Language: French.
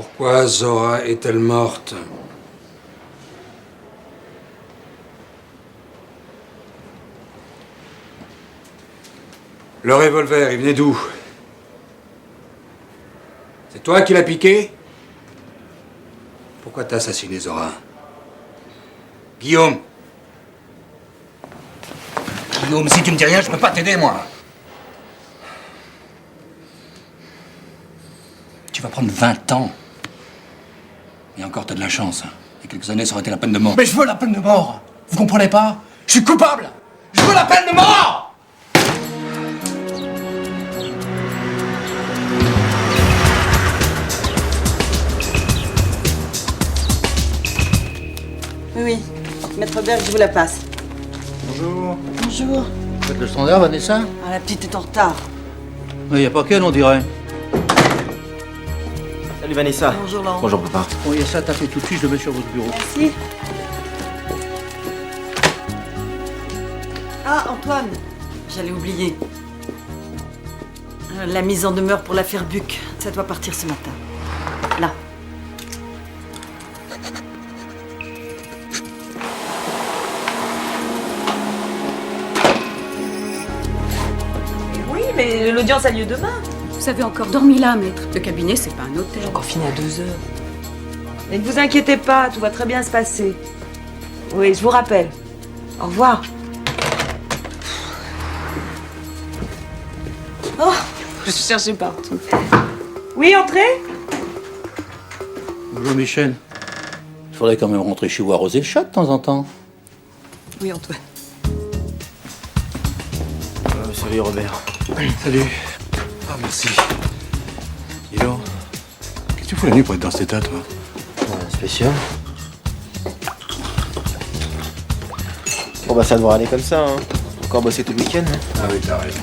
Pourquoi Zora est-elle morte? Le revolver, il venait d'où? C'est toi qui l'as piqué? Pourquoi t'as assassiné Zora? Guillaume! Guillaume, si tu me dis rien, je peux pas t'aider, moi. Tu vas prendre 20 ans. Et encore, t'as de la chance. Il y a quelques années, ça aurait été la peine de mort. Mais je veux la peine de mort! Vous comprenez pas? Je suis coupable! Je veux la peine de mort! Oui, Maître Berg, je vous la passe. Bonjour. Bonjour. Vous faites le standard, Vanessa? Ah, la petite est en retard. Il n'y a pas qu'elle, on dirait. Salut Vanessa. Bonjour Laurent. Bonjour papa. Bon, il y a ça à taper tout de suite, je le mets sur votre bureau. Merci. Ah, Antoine, j'allais oublier. La mise en demeure pour l'affaire Buck, ça doit partir ce matin. Là. Oui, mais l'audience a lieu demain. Vous avez encore dormi là, maître. Le cabinet, c'est pas un hôtel. Encore fini à 2h. Mais ne vous inquiétez pas, tout va très bien se passer. Oui, je vous rappelle. Au revoir. Oh, je cherchais partout. Oui, entrez. Bonjour Michel. Il faudrait quand même rentrer chez vous arroser le chat de temps en temps. Oui, Antoine. Salut Robert. Salut. Ah, merci. Dis donc, qu'est-ce que tu fous la nuit pour être dans cet état, toi? Spécial. Bon bah ça devrait aller comme ça, hein. Encore bosser tout le week-end, hein. Ah oui, t'as raison.